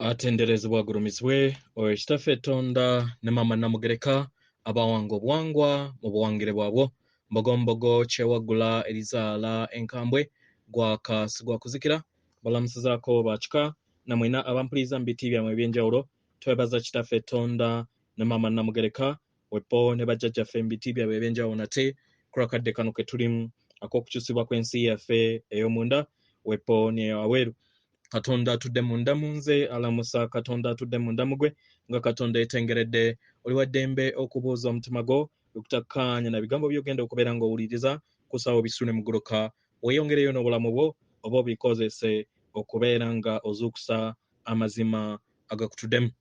Atenderezebwa agulumizibwe oyo kitaffe Tonda ne Maama Namugereka abawanga obuwangwa mu buwangire bwabwo mbogombogo kyewaggula erizaala enkambwe gwaka sigwa kuzikira balamusizaako bakika namwena abampuliriza mu biti byammwe ebyenjawulo twebaza kitaffe Tonda ne Maama Namugereka wepo ne bajjajjaffe mu biti byabwe ebyenjawulo nate kulakadde kano ke tulimu ak'okukyusibwa kw'ensi yaffe ey'omunda wepo ne aweeru. Katonda atudde munda munze alamusa Katonda atudde munda mugwe nga Katonda etengeredde oli wa ddembe okubuuza omutima gwo okutakkaanya na bigambo by'ogenda okubeera ng'owuliriza kusaawo bisule mugoloka weeyongereyo n'obulamu bwo oba obikozese okubeera nga ozuukusa amazima agakutuddemu.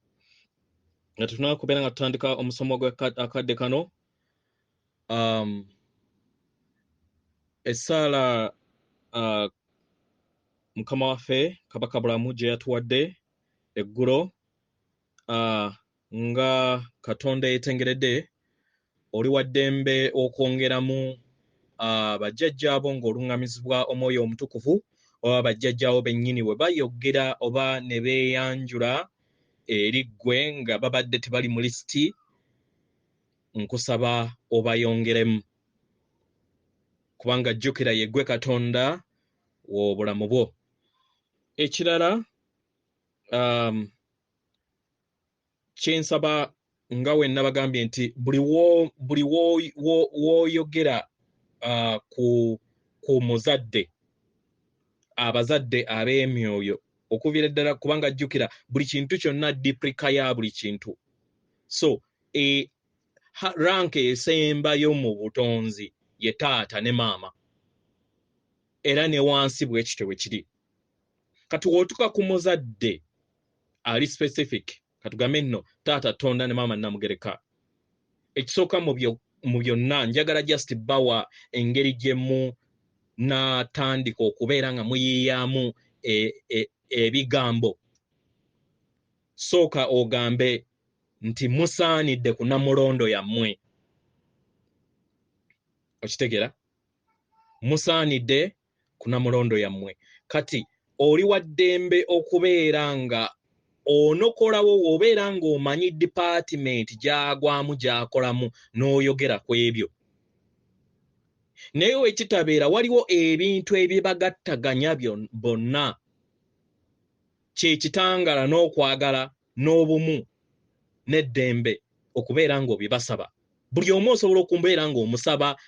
Nga tetunaba kubeera nga tutandika omusomo akadde kano essaala Mukama waffe Kabaka Bulamu gye yatuwadde eggulo nga Katonda yetengeredde oli wa ddembe okwongeramu bajjajjaabo ng'oluŋŋamizibwa omwoyo omutukuvu oba bajjajjaabo bennyini bwe bayogera oba ne beeyanjula eri ggwe nga babadde tebali mu lisiti nkusaba obayongeremu kubanga jjukira ye ggwe Katonda w'obulamu bwo. Ekirala kyensaba nga we nabagambye nti buli w'oyogera ku muzadde abazadde ab'emyoyo okuviira ddala kubanga jjukira buli kintu kyonna dipulika ya buli kintu. So ranka esembayo mu butonzi ye taata ne maama era ne wansi bwe kityo bwe kiri. Kati w'otuuka ku muzadde ali specific katugambe nno taata Tonda ne Maama Namugereka ekisooka mu byonna njagala just bawa engeri gyemu n'atandika okubeera nga muyiiyaamu ebigambo. Sooka ogambe nti musaanidde ku Namulondo yammwe. Okitegeera? Musaanidde ku Namulondo yammwe. Kati oli wa ddembe okubeera nga onokolawo obeera ng'omanyi department gyagwamu gyakolamu n'oyogera ku ebyo. Naye wekitabeera waliwo ebintu ebibagattaganya bonna kye kitangala n'okwagala n'obumu n'eddembe okubeera ng'obibasaba. Buli omu osobola okubeera ng'omusaba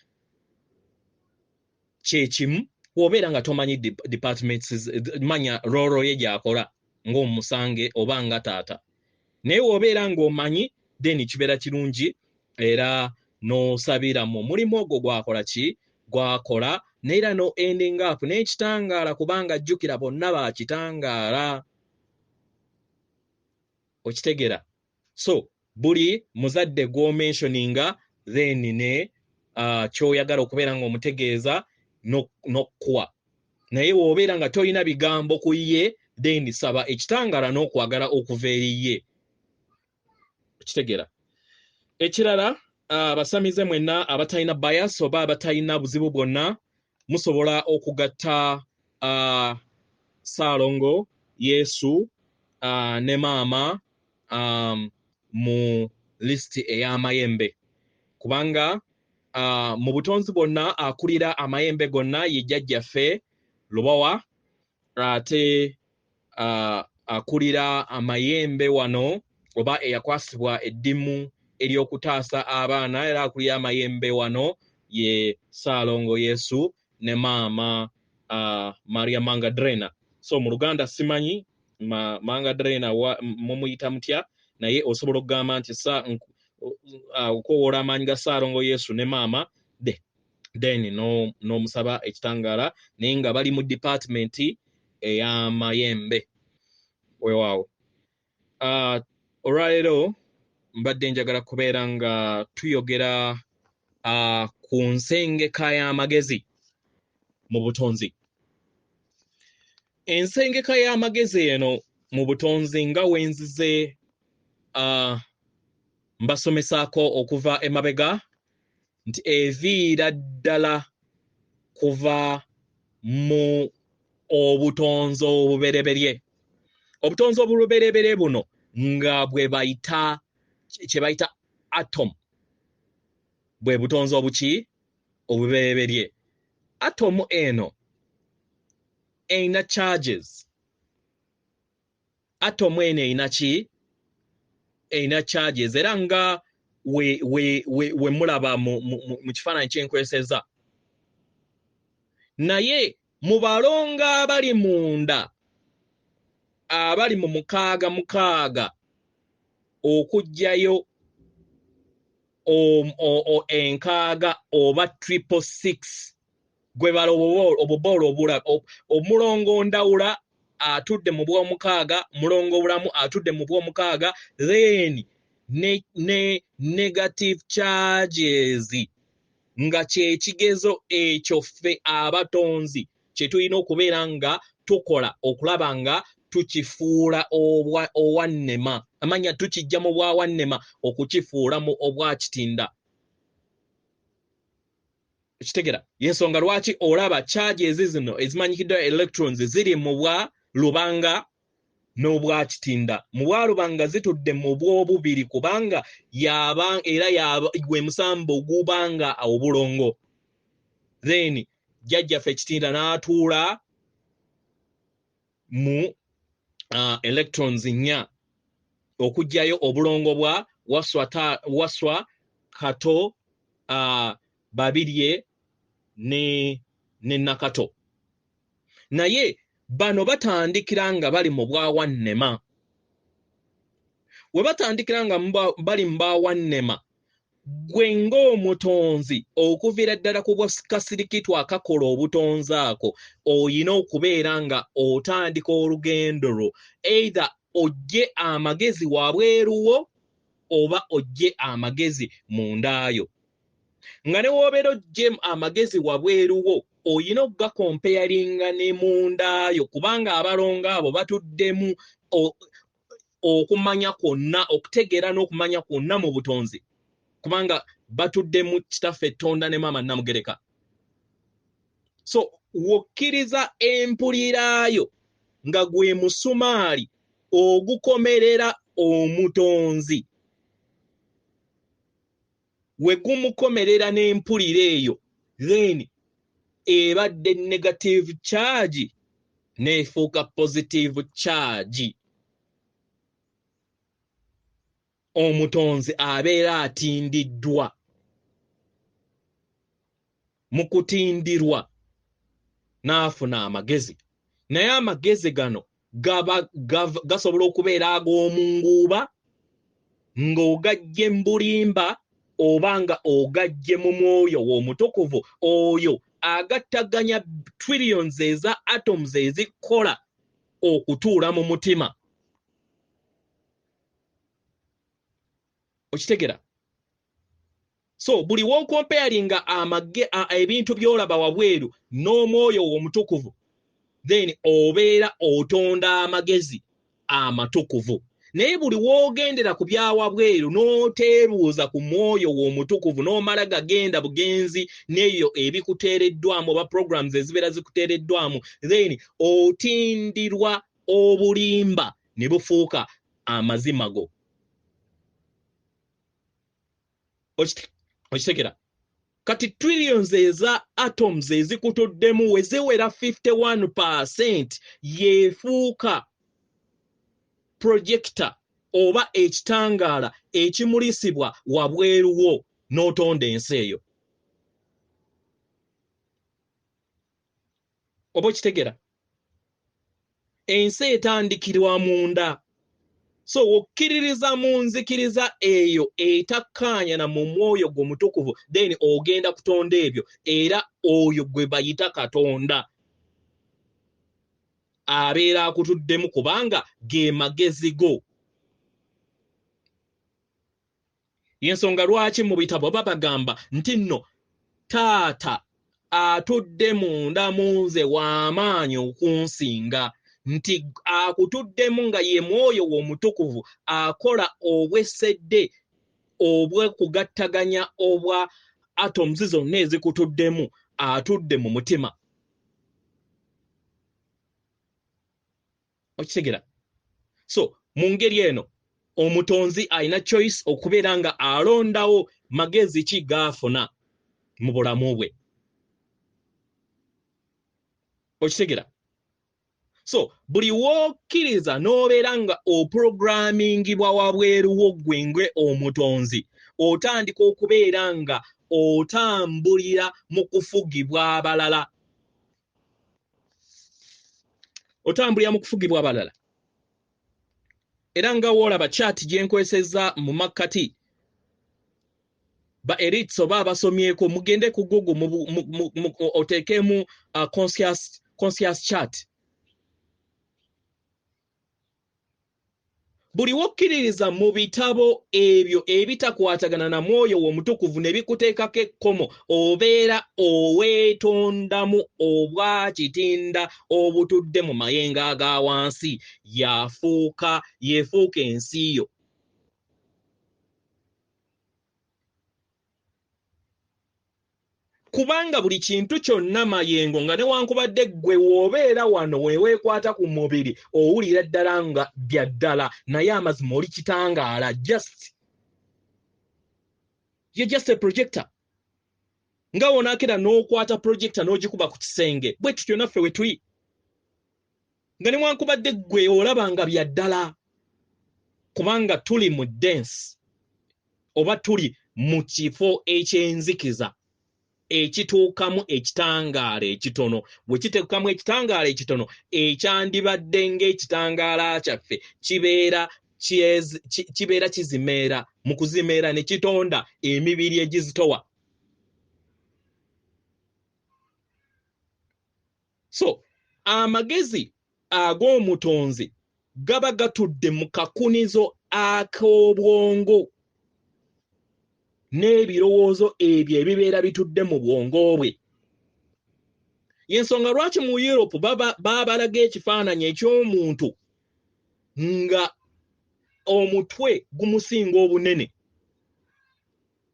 kye kimu wobeera nga tomanyi departments manya roro ye gyakola ng'omusange oba nga taata. Naye wobeera ng'omanyi then kibeera kirungi era n'osabira mu mulimu ogwo gwakola neera no ending up n'ekitangaala kubanga jjukira bonna baakitangaala. Okitegeera? So buli muzadde gw'omentioninga then ne kyoyagala okubeera ng'omutegeeza n'okkuwa. Naye w'obeera nga tolina bigambo ku ye then saba ekitangaala n'okwagala okuva eri ye. Okitegeera? Ekirala basamize mwenna abatalina bias oba abatalina buzibu bwonna musobola okugatta Ssaalongo Yesu ne maama mu lisiti ey'amayembe kubanga mu butonzi bwonna akulira amayembe gonna ye jjajjaffe Lubawa ate akulira amayembe wano oba eyakwasibwa eddimu ery'okutaasa abaana era akulira amayembe wano ye Ssaalongo Yesu ne maama Maria Mangadrena. So mu Luganda simanyi Mangadrena mumuyita mutya naye osobola okugamba nti okwowola amaanyi ga Ssaalongo Yesu ne maama then n'omusaba ekitangaala naye nga bali mu department ey'amayembe. Weewaawo. Olwaleero mbadde njagala kubeera nga tuyogera ku nsengeka y'amagezi mu butonzi. Ensengeka y'amagezi eno mu butonzi nga wenzize mbasomesaako okuva emabega nti eviira ddala kuva mu obutonzi obubereberye obutonzi obuluberebere buno nga bwe bayita kye bayita atom bwe butonzi obuki obubereberye. Atom eno eina charges. Atom eno eina ki? Eina charges. Era nga we mulaba mu kifaananyi kyenkweseza. Naye mu balongo abali munda abali mu mukaaga okujjayo enkaaga oba 666 gwe balo obuboolo obula omulongo ndawula atudde mu bw'omukaaga, mulongo bulamu atudde mu bw'omukaaga, then ne negative charges nga kye kigezo ekyo ffe abatonzi kye tulina okubeera nga tukola okulaba nga tukifuula owannema, amanya tukijja mu bwawannema okukifuula mu obwakitinda. Ekitegera yensonga lwaki olaba charges zino ezimanyikiddwa electrons ziri mu bwa lubanga n'obwakitinda. Mu bwalubanga zitudde mu bw'obubiri kubanga era gwe musambo gubanga obulongo. Then jjajjaffe ekitinda n'atuula mu electrons 4 okujjayo obulongo bwa Wasswa kato babirye ne nakato. Naye bano batandikira nga bali mu bwawannema. We batandikira nga bali mu bwawannema, gwe ng'omutonzi okuviira ddala ku bwakasirikitwa akakola obutonzi ako oyina okubeera nga otandika olugendo lwo, either ojje amagezi wabweruwo oba ojje amagezi mundaayo. Nga ne woobeera ojje amagezi wabweruwo oyina okugakompeyalinga ne mundaayo kubanga abalongo abo batuddemu okumanya kwonna, okutegeera n'okumanya kwonna mu butonzi kubanga batuddemu kitaffe Tonda ne maama Namugereka. So wokkiriza empuliraayo nga gwe musumaali ogukomerera omutonzi. We gumukomerera n'empulira eyo, then ebadde negative charge neefuuka positive charge. Omutonzi abeera atindiddwa. Mu kutindirwa n'afuna amagezi. Naye amagezi gano gasobola okubeera ag'omunguuba ng'ogajje mu bulimba oba nga ogajje mu mwoyo w'omutukuvu oyo agattaganya trillions eza atoms ezikola okutuula mu mutima. Okitegera? So buli w'okompeyalinga ebintu by'olaba wabweru n'omwoyo w'omutukuvu, then obeera otonda amagezi amatukuvu. Naye buli w'ogendera ku byawabweru n'oteebuuza ku mwoyo w'omutukuvu n'omala gagenda bugenzi n'eyo ebikuteereddwamu oba programs ezibeera zikuteereddwamu, then otindirwa obulimba ne bufuuka amazima go. Okitegera? Kati trillions eza atoms ezikutuddemu we ziwera 51% yeefuuka projector oba ekitangaala ekimulisibwa wabweruwo n'otonda ensi eyo. Oba okitegera? Ensi etandikirwa munda. So okkiririza mu nzikiriza eyo etakkaanya na mu mwoyo gw'omutukuvu, then ogenda kutonda ebyo, era oyo gwe bayita Katonda abeera akutuddemu kubanga ge magezi go. Yensonga lwaki mu bitabo babagamba nti nno taata atudde munda mu nze w'amaanyi okunsinga, nti akutuddemu nga ye mwoyo w'omutukuvu akola obwesedde obwekugattaganya obwa atoms zonna ezikutuddemu, atudde mu mutima. Okitegera? So mu ngeri eno omutonzi alina choice okubeera nga alondawo magezi ki gaafuna mu bulamu bwe. Okitegera? So buli wookkiriza n'obeera nga oprogrammingibwa wabweru wo gwe omutonzi, otandika okubeera nga otambulira mu kufugibwa abalala. Otambulira mu kufugibwa abalala. Era nga woolaba chat gye nkwesezza mu makkati, ba elites oba abasomyeko mugende ku Google oteekemu conscious chat. Buli wokkiririza mu bitabo ebyo ebitakwatagana na mwoyo w'omutukuvu ne bikuteekako ekkomo, obeera oweetondamu obwa kitinda obutudde mu mayengo aga wansi, yeefuuka ensi yo. Kubanga buli kintu kyonna mayengo, nga newankubadde ggwe w'obeera wano weeweekwata ku mubiri owulira ddala nga bya ddala, naye amazima oli kitangaala. You're just a projector. Nga wonaakira n'okwata projector n'ogikuba ku kisenge, bwe tutyo naffe we tuli. Nga newankubadde ggwe olaba nga bya ddala, kubanga tuli mu dense oba tuli mu kifo eky'enzikiza ekituukamu ekitangaala ekitono. Bwe kiteekamu ekitangaala ekitono, ekyandibadde ng'ekitangaala kyaffe kibeera kizimeera, mu kuzimeera ne kitonda emibiri egizitowa. So amagezi ag'omutonzi gaba gatudde mu kakunizo ak'obwongo n'ebirowoozo ebyo ebibeera bitudde mu bwongo bwe. Y'ensonga lwaki mu Europe babalaga ekifaananyi eky'omuntu nga omutwe gumusinga obunene.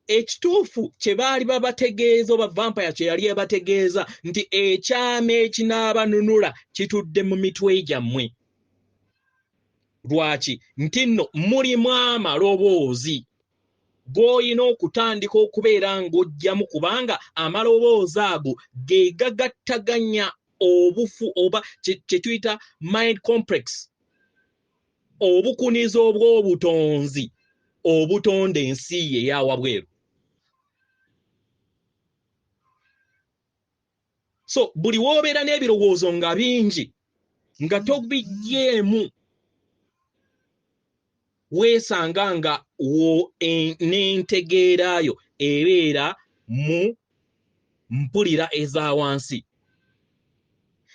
Ekituufu kye baali babategeeza oba vampire kye yali ebategeeza nti ekyama ekinaabanunula kitudde mu mitwe gyammwe. Lwaki? Nti nno mulimu amaloboozi g'olina okutandika okubeera ng'ojjamu, kubanga amaloboozi ago ge gagattaganya obufu oba kye tuyita mind complex, obukunizo obw'obutonzi obutonda ensi ye eya wabweru. So buli w'obeera n'ebirowoozo nga bingi nga tobiggyeemu, weesanga nga n'entegeerayo ebeera mu mpulira eza wansi.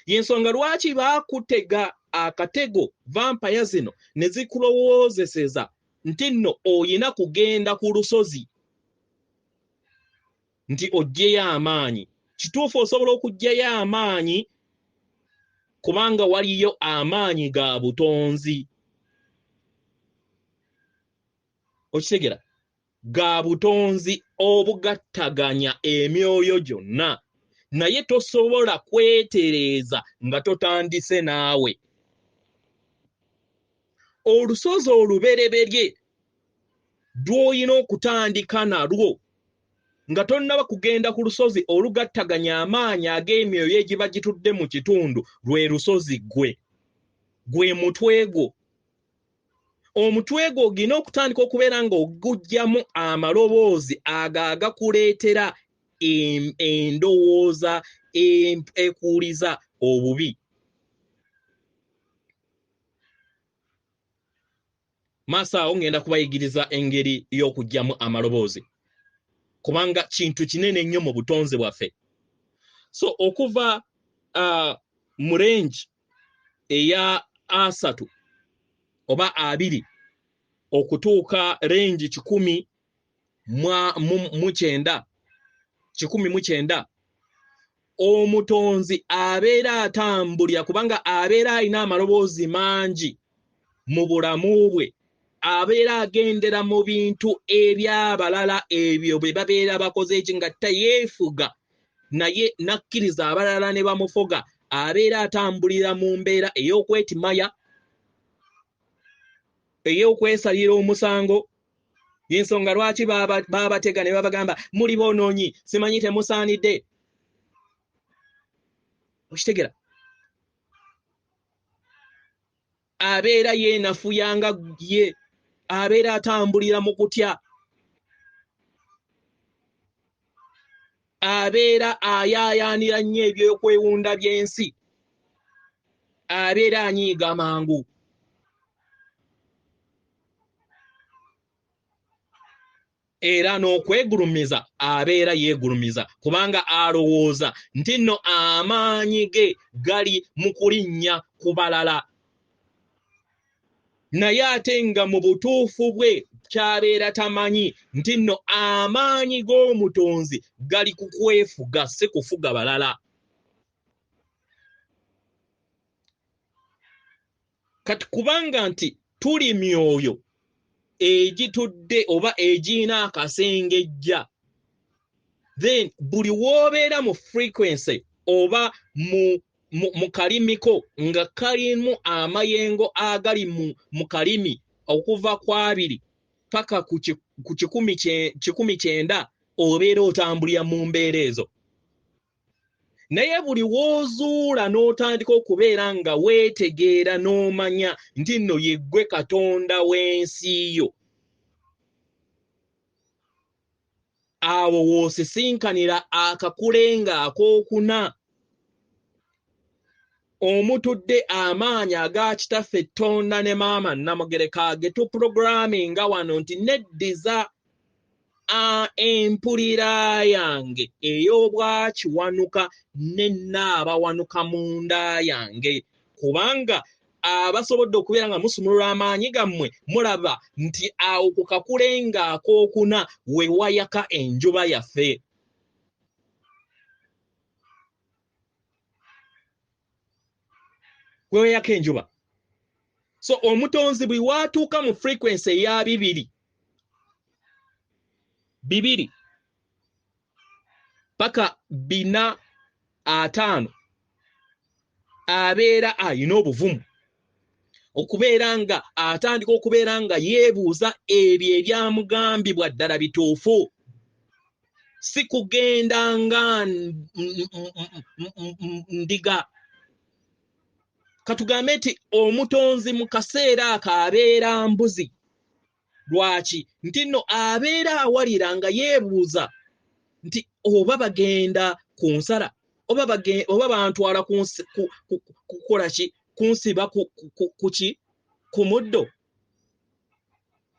Y'ensonga lwaki baakutega akatego vampire zino ne zikulowoozeseza nti nno oyina kugenda ku lusozi nti oggyeyo amaanyi. Kituufu osobola okuggyayo amaanyi kubanga waliyo amaanyi ga butonzi. Okitegera? Ga butonzi obugattaganya emyoyo gyonna, naye tosobola kwetereeza nga totandise naawe. Olusozi olubereberye lw'olina okutandika nalwo nga tonnaba kugenda ku lusozi olugattaganya amaanyi ag'emyoyo egiba gitudde mu kitundu, lwe lusozi gwe mutwe gwo. Omutwe gwo ogina okutandika okubeera nga ogugyamu amaloboozi agakuleetera endowooza ekuuliza obubi. Maaso awo ngenda kubayigiriza engeri y'okugyamu amaloboozi, kubanga kintu kinene nnyo mu butonzi bwaffe. So okuva mu range eya A3 oba 2 okutuuka range 109, omutonzi abeera atambulira, kubanga abeera alina amaloboozi mangi mu bulamu bwe, abeera agendera mu bintu eby'abalala ebyo bwe babeera bakoze eki nga tayeefuga, naye nakkiriza abalala ne bamufoga. Abeera atambulira mu mbeera ey'okwetimaya. ey'okwesalira omusango y'ensonga lwaki babatega ne babagamba muli bonoonyi simanyi temusaanidde okitegera abeera yeenafuyanga ye abeera atambulira mu kutya abeera ayaayaanira nnyo ebyokwewunda by'ensi abeera anyiiga mangu era n'okwegulumiza abeera yeegulumiza kubanga alowooza nti nno amaanyi ge gali mu kulinnya ku balala naye ate nga mu butuufu bwe kyabeera tamanyi nti nno amaanyi g'omutonzi gali ku kwefuga si kufuga balala kati kubanga nti tuli myoyo egitudde oba egiina akasengejja then buli w'obeera mu frequency oba mu kalimiko nga kalimu amayengo agali mu kalimi okuva ku 2 paka ku 19 obeera otambulira mu mbeera ezo naye buli w'ozuula n'otandika okubeera nga weetegeera n'omanya nti nno yeggwe Katonda w'ensi yo awo w'osisinkanira akakulenga ak'okuna omutudde amaanyi aga kitaffe Tonda ne maama Namugereka getupulogulaaminga wano nti neddiza empulira yange ey'obwakiwanuka n'ennaabawanuka munda yange kubanga abasobodde okubeera nga musumulula amaanyi gammwe mulaba nti awo ku kakulenga ak'okuna we wayaka enjuba yaffe we wayaka enjuba so omutonzi bwe watuuka mu frequency eya 2 paka 4-5 abeera ayina obuvumu okubeera nga atandika okubeera nga yeebuuza ebyo ebyamugambibwa ddala bituufu si kugenda nga ndiga katugambe nti omutonzi mu kaseera ako abeera mbuzi lwaki nti nno abeera awalira nga yeebuuza nti oba bagenda ku nsala oba bantwala kukola ki kunsiba kuki ku muddo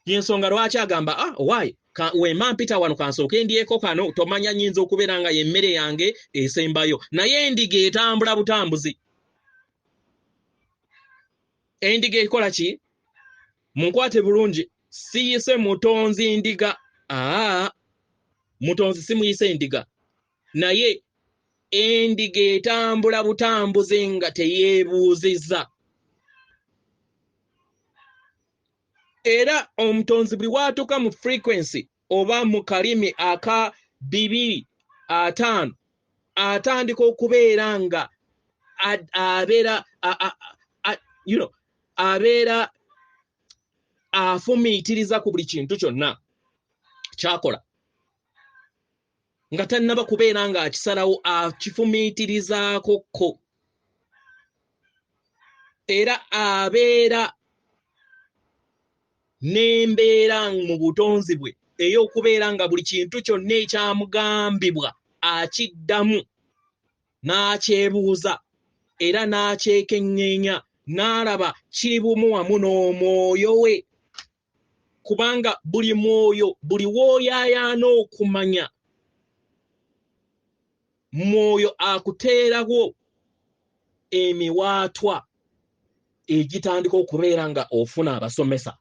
y'ensonga lwaki agamba waayi wema mpita wano kansooke ndyeko kano tomanya nnyinza okubeera nga y'emmere yange esembayo naye endiga etambula butambuzi endiga ekola ki munkwate bulungi siyise mutonzi ndiga mutonzi simuyise endiga naye endiga etambula butambuzi nga teyeebuuzizza era omutonzi buli watuuka mu frequency oba mu kalimi aka 2-5 atandika okubeera nga abeera afumiitiriza ku buli kintu kyonna kyakola nga tannaba kubeera nga akisalawo akifumiitirizaakokko era abeera n'embeera mu butonzi bwe ey'okubeera nga buli kintu kyonna ekyamugambibwa akiddamu n'akyebuuza era n'akyekenneenya n'alaba kiri bumu wamu n'omwoyo we kubanga buli mwoyo buli w'oyaayaana okumanya mwoyo akuteerawo emiwaatwa egitandika okubeera nga ofuna abasomesa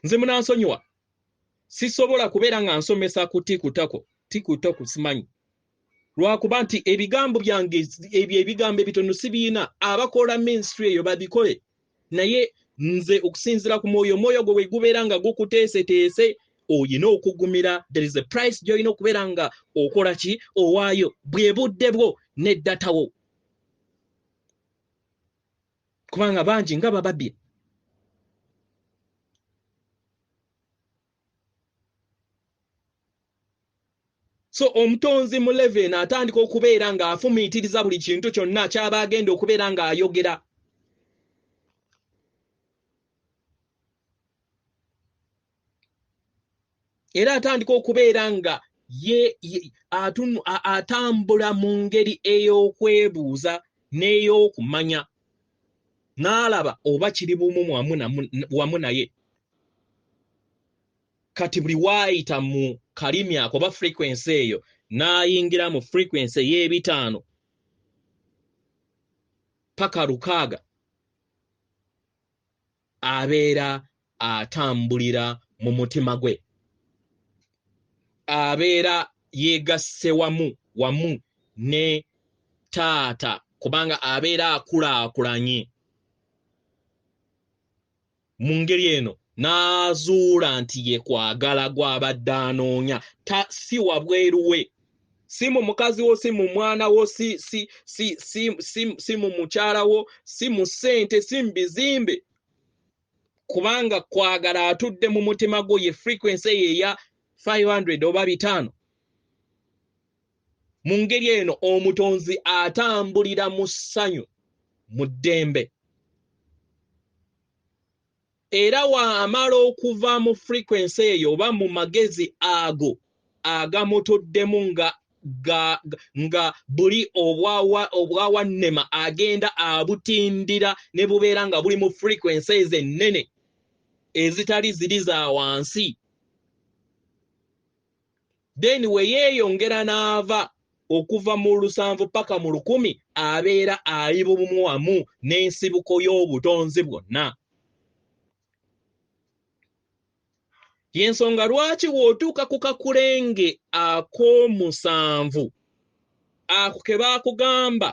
nze munansonyiwa sisobola kubeera nga nsomesa ku tikutako simanyi lwakuba nti ebigambo byange ebyo ebigambo ebitono sibiina abakola ministry eyo babikole naye nze okusinzira ku mwoyo gwe bwe gubeera nga gukuteeseteese oyina okugumira there is a price gy'olina okubeera nga okola ki owaayo bwe budde bwo n'eddatawo kubanga bangi nga bababye. So omutonzi mu 11 atandika okubeera nga afumiitiriza buli kintu kyonna kyaba agenda okubeera nga ayogera. Era atandika okubeera nga atambula mu ngeri ey'okwebuuza n'ey'okumanya n'alaba oba kiri bumu wamu naye. Kati buli waayita mu kalimi ako oba frequency eyo n'ayingira mu frequency ey'ebitaano paka 6 abeera atambulira mu mutima gwe. Abeera yegasse wamu ne taata kubanga abeera akulaakulanye. Mu ngeri eno n'azuula nti ye kwagala gw'abadde anoonya si wabweruwe, si mu mukazi wo, si mu mwana wo, si mu mukyala wo, si mu ssente, si mu bizimbe, kubanga kwagala atudde mu mutima gwo ye frequency eya 500 oba 500. Mu ngeri eno omutonzi atambulira mu ssanyu mu ddembe. Era wamala okuva mu frequency eyo oba mu magezi ago agamutuddemu nga buli obwawannema agenda abutindira ne bubeera nga buli mu frequencies ennene ezitali ziri za wansi. Then we yeeyongera n'ava okuva mu 7 paka mu 10 abeera ali bumu wamu n'ensibuko y'obutonzi bwonna. Yensonga lwaki wootuuka ku kakulenge ak'omusanvu ako ke baakugamba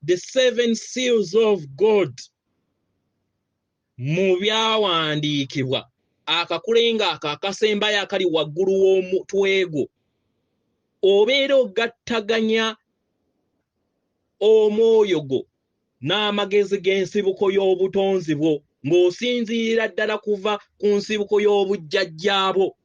the 7 seals of God mu byawandiikibwa, akakulenge ako akasembayo akali waggulu w'omutwe gwo, obeera ogattaganya omwoyo gwo n'amagezi g'ensibuko y'obutonzi bwo ng'osinziira ddala kuva ku nsibuko y'obujjajjaabo.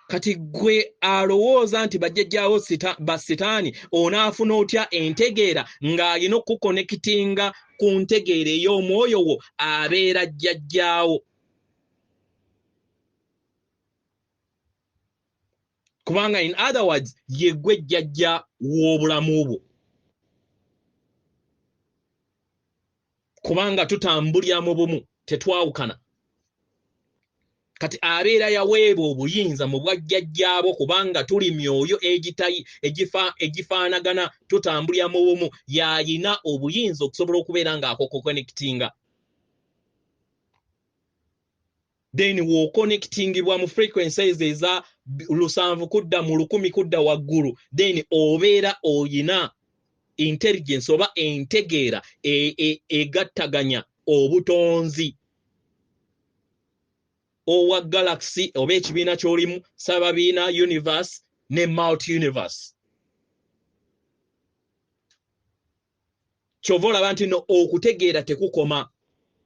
Kati gwe alowooza nti bajjajjaawo ba sitaani onaafuna otya entegeera ng'alina okukonekitinga ku ntegeera ey'omwoyo wo abeera jjajjaawo. Kubanga in other words ye gwe jjajja w'obulamu bwo. Kubanga tutambulira mu bumu tetwawukana. Kati abeera yaweebwa obuyinza mu bwajjajjaabo kubanga tuli myoyo egifaanagana, tutambulira mu bumu, yayina obuyinza okusobola okubeera ng'akokonekitinga. Then w'okonekitingibwa mu frequencies eza 7 kudda mu 10 kudda waggulu, then obeera oyina intelligence oba entegeera egattaganya obutonzi owa galaxy oba ekibiina ky'olimu, ssababiina, universe ne multi universe. Kyova olaba nti no okutegeera tekukoma,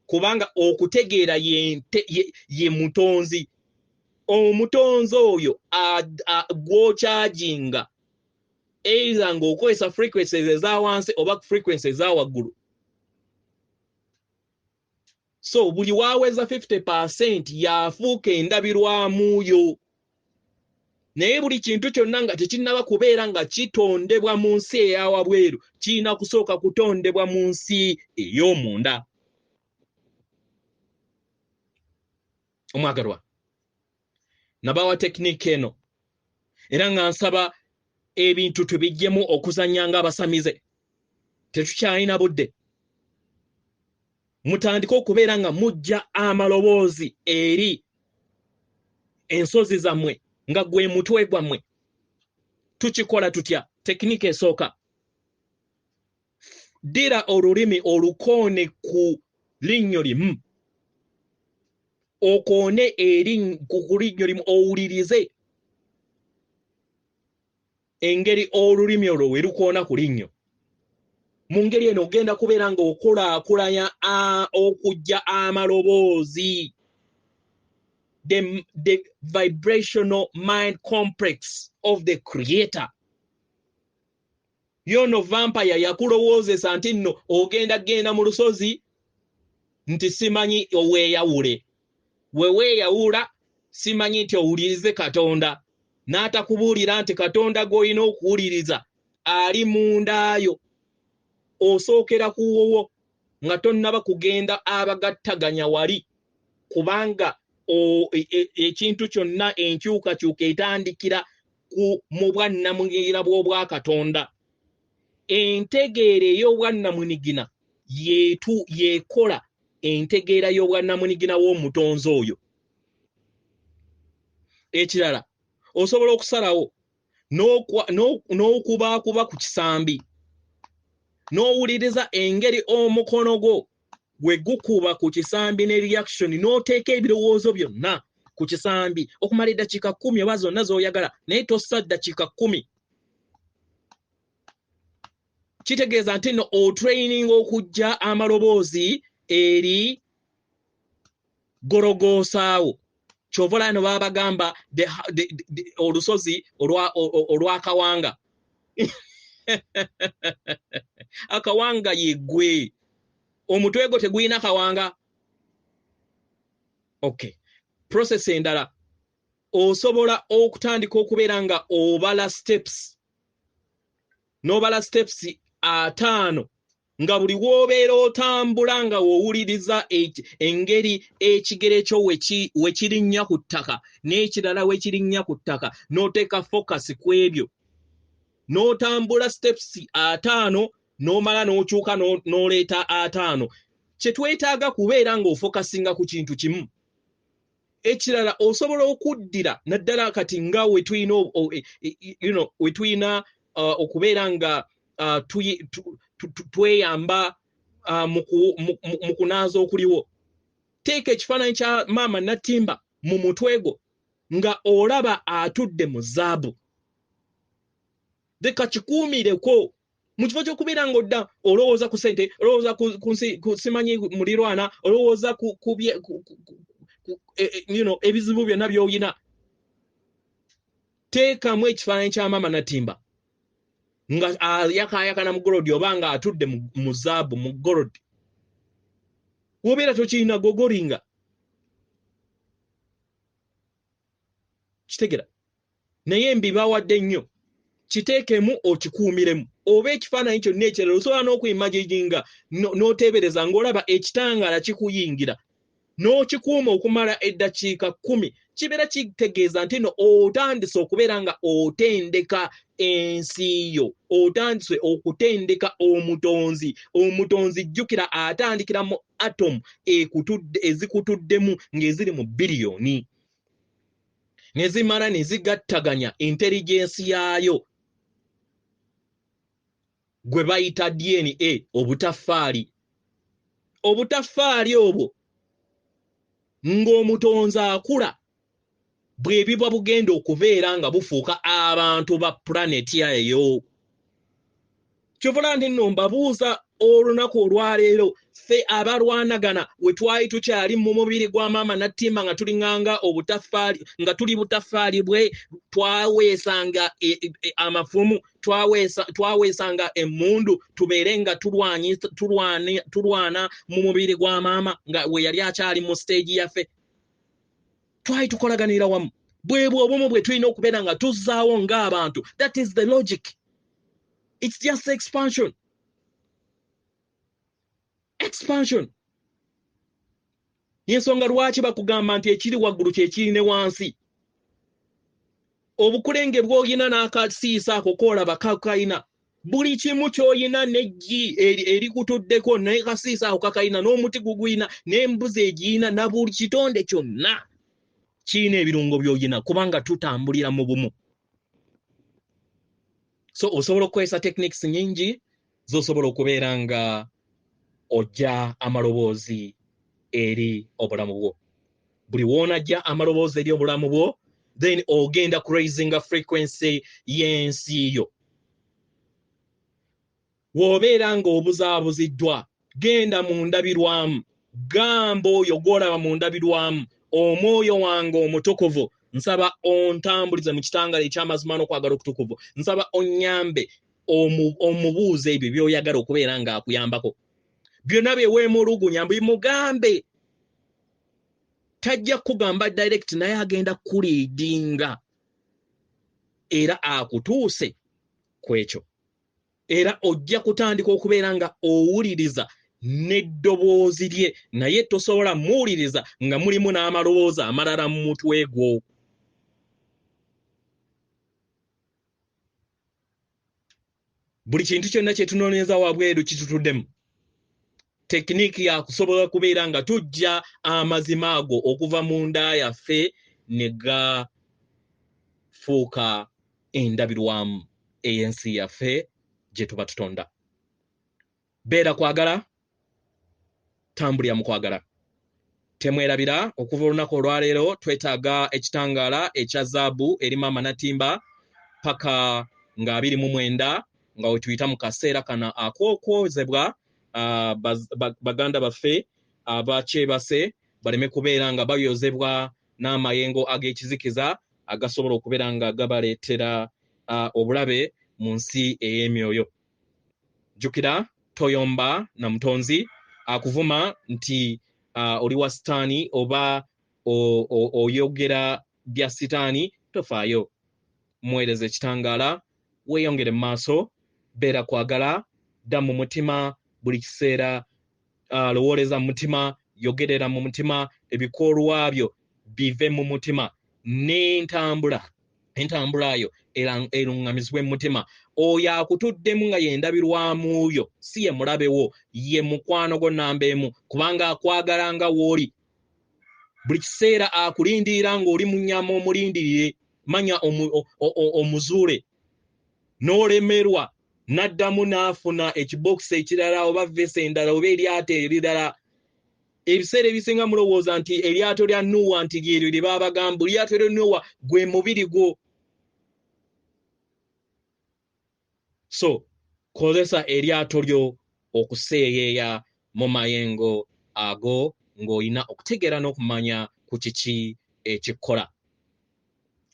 kubanga okutegeera ye mutonzi. Omutonzi oyo gw'okyajinga either ng'okozesa frequencies eza wansi oba frequencies eza waggulu. So buli waaweza 50% yafuuka endabirwamu yo. Naye buli kintu kyonna nga tekinnaba kubeera nga kitondebwa mu nsi eya wabweru, kirina kusooka kutondebwa mu nsi ey'omunda. Omwagalwa, nabawa tekiniki eno era nga nsaba ebintu tubijjemu okuzannya ng'abasamize. Tetukyalina budde. Mutandike okubeera nga mujja amaloboozi eri ensozi zammwe nga gwe mutwe gwammwe. Tukikola tutya? Tekiniki esooka, ddira olulimi olukoone ku linnyo limu, okoone eri ku linnyo limu, owulirize engeri olulimi olwo we lukoona ku linnyo. Mu ngeri eno ogenda kubeera nga okulaakulanya okujja amaloboozi. The vibrational mind complex of the creator. Yono vampire yakulowoozesa nti nno genda mu lusozi nti simanyi oweeyawule. Weweeyawula simanyi nti owulirize Katonda. N'atakubuulira nti Katonda gw'olina okuwuliriza ali mundaayo. Osookera kuwowo nga tonnaba kugenda abagattaganya wali, kubanga ekintu kyonna enkyukakyuka etandikira mu bwannamunigina bw'obwa Katonda. Entegeera ey'obwannamunigina yeekola entegeera y'obwannamunigina w'omutonzi oyo. Ekirala osobola okusalawo n'okubaakuba ku kisambi, n'owuliriza engeri omukono gwo gwe gukuba ku kisambi ne reaction, n'oteeka ebirowoozo byonna ku kisambi okumala eddakiika 10 oba zonna z'oyagala, naye tossa ddakiika 10. Kitegeeza nti no otraining okujja amaloboozi eri gorogosaawo. Kyovola no babagamba olusozi olw'akawanga. Akawanga yeggwe. Omutwe gwo tegulina kawanga. Okay. Process endala. Osobola okutandika okubeera nga obala steps. N'obala steps 5 nga buli w'obeera otambula nga wowuliriza engeri ekigere kyo we kirinnya ku ttaka n'ekirala we kirinnya ku ttaka, n'oteeka focus ku ebyo. N'otambula steps 5 n'omala n'okyuka n'oleeta 5. Kye twetaaga kubeera ng'ofokasinga ku kintu kimu. Ekirala osobola okuddira naddala kati nga we tulina okubeera nga tweyamba mu kunaaza okuliwo. Teeka ekifaananyi kya maama Natimba mu mutwe gwo nga olaba atudde mu zaabu. Leka kikuumireko mu kifo ky'okubeera ng'odda olowooza ku ssente, olowooza ku simanyi mulirwana, olowooza ku ebizibu byonna by'olina. Teekamu ekifaananyi kya maama Natimba nga yakaayakana mu golodi oba nga atudde mu zaabu mu golodi. Wobeera tokirina gogolinga. Kitegera. Naye mbibawadde nnyo. Kiteekemu okikuumiremu. Oba ekifaananyi kyonna ekirala osobola n'okuyimaginga n'oteebereza ng'olaba ekitangaala kikuyingira. N'okikuuma okumala eddakiika 10. Kibeera kitegeeza nti no otandise okubeera nga otendeka ensi yo, otandise okutendeka omutonzi. Omutonzi jjukira atandikira mu atom ezikutuddemu ng'eziri mu biliyoni, ne zimala ne zigattaganya intelligence yaayo gwe bayita DNA, obutaffaali. Obutaffaali obwo ng'omutonzi akula bwe biba bugenda okubeera nga bufuuka abantu ba planet eyo. Kyovola nti nno mbabuuza olunaku olwaleero ffe abalwanagana we twali tukyali mu mubiri gwa maama Natimba nga tulinganga obutaffaali, nga tuli butaffaali bwe, twaweesanga amafumu, twaweesanga emmundu, tubeere nga tulwana mu mubiri gwa maama nga we yali akyali mu stage yaffe. Twali tukolaganira wamu. Bwebwo obumu bwe tulina okubeera nga tuzzaawo ng'abantu. That is the logic. It's just expansion. Expansion. Yensonga lwaki bakugamba nti ekiri waggulu kye kiri ne wansi. Obukulenge bw'oyina n'akasiisa ako koolaba kakayina. Buli kimu ky'oyina n'eggi erikutuddeko n'akasiisa ako kakayina, n'omuti guguyina, n'embuzi egiyina, na buli kitonde kyonna kirina ebirungo by'oyina kubanga tutambulira mu bumu. So osobola okukozesa techniques nyingi z'osobola okubeera nga ojja amaloboozi eri obulamu bwo. Buli w'onajja amaloboozi eri obulamu bwo, then ogenda raising a frequency y'ensi yo. Wobeera ng'obuzaabuziddwa, genda mu ndabirwamu, gamba oyo gw'olaba mu ndabirwamu, omwoyo wange omutukuvu, nsaba ontambulize mu kitangala eky'amazima n'okwagala okutukuvu, nsaba onnyambe omubuuza ebyo by'oyagala okubeera ng'akuyambako. Byonna bye weemulugunya bimugambe. Tajja kugamba direct naye agenda kuliidinga era akutuuse kwekyo. Era ojja kutandika okubeera nga owuliriza n'eddoboozi lye naye tosobola muwuliriza nga mulimu n'amaloboozi amalala mu mutwe gwo. Buli kintu kyonna kye tunoonyeza wabweru kitutuddemu. Tekiniki ya kusobola kubeera nga tujja amazima ago okuva mu nda yaffe ne gafuuka endabirwamu ey'ensi yaffe gye tuba tutonda. Beera kwagala, tambulira mu kwagala. Temwerabira okuva olunaku olwaleero twetaaga ekitangaala ekya zaabu eri Maama Natimba paka nga 29 nga we tuyita mu kaseera kana ak'okwozebwa baganda baffe abakyebase baleme kubeera nga bayozebwa n'amayengo ag'ekizikiza agasobola okubeera nga gabaleetera obulabe mu nsi ey'emyoyo. Jjukira toyomba na Butonzi akuvuma nti oli wa sitaani oba oyogera bya sitaani, tofaayo. Muweereze ekitangaala, weeyongere mu maaso, beera kwagala, dda mu mutima buli kiseera, lowooleza mu mutima, yogerera mu mutima, ebikolwa byo bive mu mutima, n'entambula yo eruŋŋamizibwe mu mutima. Oyo akutuddemu nga yendabirwamu yo si ye mulabe wo, ye mukwano gwo nnamba emu, kubanga akwagala nga w'oli. Buli kiseera akulindirira ng'oli mu nnyama omulindirire, manya omuzuule. N'olemerwa n'addamu n'afuna ekibokisi ekirala oba vese endala oba eryato erirala. Ebiseera ebisinga mulowooza nti eryato lya Nuuwa nti lyeryo lye baabagamba. Eryato lya Nuuwa gwe mubiri gwo. So kozesa eryato lyo okuseeyeeya mu mayengo ago ng'olina okutegeera n'okumanya ku kiki ekikola.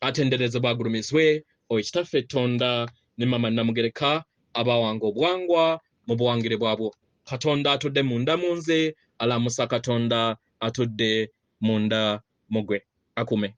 Atenderezebwa agulumizibwe oyo kitaffe Tonda ne Maama Namugereka abawanga obwangwa mu buwangire bwabwo. Katonda atudde munda mu nze, alamusa Katonda atudde munda mu gwe. Akume.